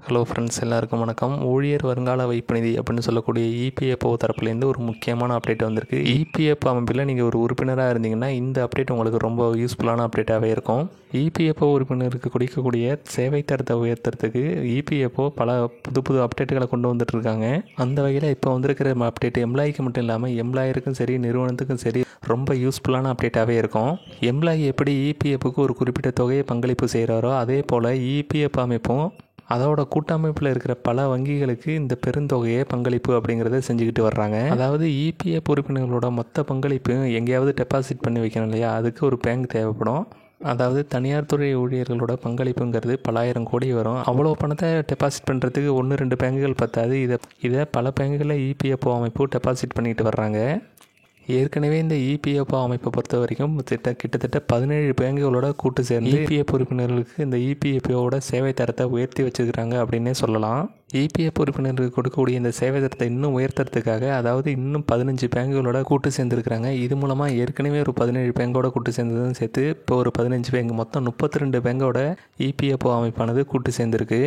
Hello friends, எல்லாருக்கும் வணக்கம். ஊழியர் வருங்கால வைப்பு நிதி அப்படின்னு சொல்லக்கூடிய இபிஎஃப்ஓ தரப்புலேருந்து ஒரு முக்கியமான அப்டேட் வந்திருக்கு. இபிஎஃப் அமைப்பில் நீங்கள் ஒரு உறுப்பினராக இருந்தீங்கன்னா இந்த அப்டேட் உங்களுக்கு ரொம்ப யூஸ்ஃபுல்லான அப்டேட்டாகவே இருக்கும். இபிஎஃப்ஓ உறுப்பினருக்கு கொடுக்கக்கூடிய சேவை தரத்தை உயர்த்துறதுக்கு இபிஎஃப்ஓ பல புது அப்டேட்டுகளை கொண்டு வந்துட்டுருக்காங்க. அந்த வகையில் இப்போ வந்திருக்கிற அப்டேட் எம்ப்ளாய்க்கு மட்டும் இல்லாமல் எம்ப்ளாயருக்கும் சரி நிறுவனத்துக்கும் சரி ரொம்ப யூஸ்ஃபுல்லான அப்டேட்டாகவே இருக்கும். எம்ப்ளாயி எப்படி இபிஎஃப்க்கு ஒரு குறிப்பிட்ட தொகையை பங்களிப்பு செய்கிறாரோ அதே போல் இபிஎஃப் அமைப்பும் அதோட கூட்டமைப்பில் இருக்கிற பல வங்கிகளுக்கு இந்த பெருந்தொகையை பங்களிப்பு அப்படிங்கிறத செஞ்சுக்கிட்டு வர்றாங்க. அதாவது இபிஎஃப் உறுப்பினர்களோட மொத்த பங்களிப்பு எங்கேயாவது டெபாசிட் பண்ணி வைக்கணும் இல்லையா, அதுக்கு ஒரு பேங்க் தேவைப்படும். அதாவது தனியார் துறை ஊழியர்களோட பங்களிப்புங்கிறது பலாயிரம் கோடி வரும். அவ்வளோ பணத்தை டெபாசிட் பண்ணுறதுக்கு 1-2 பேங்குகள் பத்தாது. இதை பல பேங்குகளில் இபிஎஃப்ஓ அமைப்பு டெபாசிட் பண்ணிட்டு வர்றாங்க. ஏற்கனவே இந்த இபிஎஃப்ஓ அமைப்பை பொறுத்த வரைக்கும் கிட்டத்தட்ட 17 பேங்குகளோட கூட்டு சேர்ந்து இபிஎஃப் உறுப்பினர்களுக்கு இந்த இபிஎஃப்ஓட சேவை தரத்தை உயர்த்தி வச்சுக்கிறாங்க அப்படின்னே சொல்லலாம். இபிஎஃப் உறுப்பினர்களுக்கு கொடுக்கக்கூடிய இந்த சேவை தரத்தை இன்னும் உயர்த்துறதுக்காக அதாவது இன்னும் 15 பேங்குகளோட கூட்டு சேர்ந்துருக்கிறாங்க. இது மூலமாக ஏற்கனவே ஒரு 17 பேங்கோட கூட்டு சேர்ந்ததும் சேர்த்து இப்போ ஒரு 15 பேங்க், மொத்தம் 32 பேங்கோட இபிஎஃப்ஓ அமைப்பானது கூட்டு சேர்ந்துருக்கு.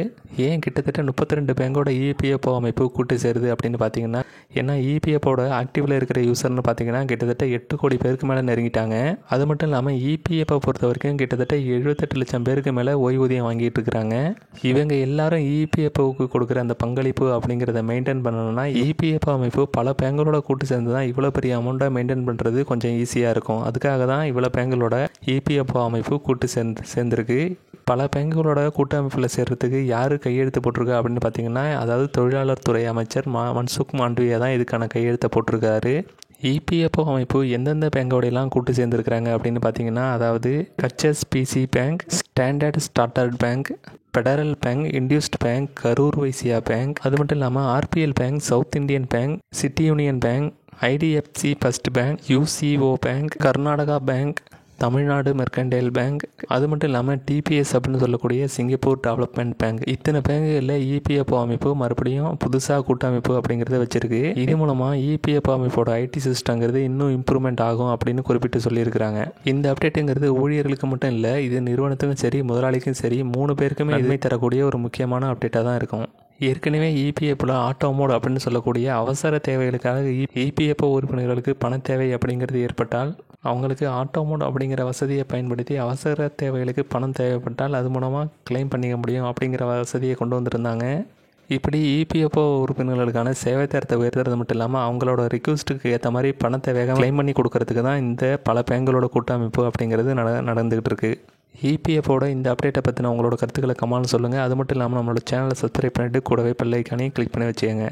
ஏன் கிட்டத்தட்ட 32 பேங்கோட இபிஎஃப்ஓ அமைப்பு கூட்டு சேருது அப்படின்னு பார்த்தீங்கன்னா, ஏன்னா இபிஎஃப்ஓட ஆக்டிவில் இருக்கிற யூசர்னு பார்த்தீங்கன்னா கிட்டத்தட்ட 8 கோடி பேருக்கு மேலே நெருங்கிட்டாங்க. அது மட்டும் இல்லாமல் இபிஎஃப்ஓ பொறுத்த வரைக்கும் கிட்டத்தட்ட 78 லட்சம் பேருக்கு மேலே ஓய்வூதியம் வாங்கிட்டு இருக்கிறாங்க. இவங்க எல்லாரும் இபிஎஃப்ஓவுக்கு கொடுக்குற அந்த பங்களிப்பு அப்படிங்கிறத மெயின்டைன் பண்ணணும்னா இபிஎஃப் அமைப்பு பல பேங்களோட கூட்டு சேர்ந்து தான் இவ்வளோ பெரிய அமௌண்ட்டை மெயின்டைன் பண்ணுறது கொஞ்சம் ஈஸியாக இருக்கும். அதுக்காக தான் இவ்வளோ பேங்களோட இபிஎஃப் அமைப்பு கூட்டு சேர்ந்துருக்கு. பல பேங்குகளோட கூட்டமைப்பில் சேர்றதுக்கு யார் கையெழுத்து போட்டிருக்கா அப்படின்னு பார்த்தீங்கன்னா, அதாவது தொழிலாளர் துறை அமைச்சர் மன்சுக் மாண்டவியா தான் இதுக்கான கையெழுத்தை போட்டிருக்காரு. இபிஎஃப்ஓ அமைப்பு எந்தெந்த பேங்கோடையெல்லாம் கூட்டு சேர்ந்துருக்கிறாங்க அப்படின்னு பார்த்தீங்கன்னா, அதாவது HSBC bank, standard chartered bank, federal bank, induced bank, Karur Vaishya bank, அது மட்டும் இல்லாமல் RBL bank, south Indian bank, city union bank, IDFC first bank, UCO bank, Karnataka bank, Tamil Nadu mercantile bank, அது மட்டும் இல்லாமல் டிபிஎஸ் அப்படின்னு சொல்லக்கூடிய சிங்கப்பூர் டெவலப்மெண்ட் பேங்க். இத்தனை பேங்குகளில் இபிஎஃப்ஓ அமைப்பு மறுபடியும் புதுசாக கூட்டமைப்பு அப்படிங்கிறத வச்சிருக்கு. இது மூலமாக இபிஎஃப்ஓ அமைப்போட ஐடி சிஸ்டங்கிறது இன்னும் இம்ப்ரூவ்மெண்ட் ஆகும் அப்படின்னு குறிப்பிட்டு சொல்லியிருக்கிறாங்க. இந்த அப்டேட்டுங்கிறது ஊழியர்களுக்கு மட்டும் இல்லை, இது நிறுவனத்துக்கும் சரி முதலாளிக்கும் சரி 3 பேருக்குமே நன்மை தரக்கூடிய ஒரு முக்கியமான அப்டேட்டாக தான் இருக்கும். ஏற்கனவே இபிஎஃப்ல ஆட்டோ மோட் அப்படின்னு சொல்லக்கூடிய அவசர தேவைகளுக்காக இபிஎஃப்ஓ உறுப்பினர்களுக்கு பண தேவை அப்படிங்கிறது ஏற்பட்டால் அவங்களுக்கு ஆட்டோ மோட் அப்படிங்கிற வசதியை பயன்படுத்தி அவசர தேவைகளுக்கு பணம் தேவைப்பட்டால் அது மூலமாக கிளைம் பண்ணிக்க முடியும் அப்படிங்கிற வசதியை கொண்டு வந்திருந்தாங்க. இப்படி இபிஎஃப்ஓ உறுப்பினர்களுக்கான சேவை தரத்தை உயர்த்துறது மட்டும் இல்லாமல் அவங்களோட ரிக்வஸ்ட்டுக்கு ஏற்ற மாதிரி பணத்தை வேகம் கிளைம் பண்ணி கொடுக்கறதுக்கு தான் இந்த பல பேங்குகளோட கூட்டமைப்பு அப்படிங்கிறது நடந்துகிட்டு இருக்கு. இபிஎஃப்ஓட இந்த அப்டேட்டை பற்றின உங்களோட கருத்துக்களை கமெண்ட்ல சொல்லுங்கள். அது மட்டும் இல்லாமல் நம்மளோட சேனலை சப்ஸ்கிரைப் பண்ணிவிட்டு கூடவே பெல் ஐக்கானையும் கிளிக் பண்ணி வச்சுக்கோங்க.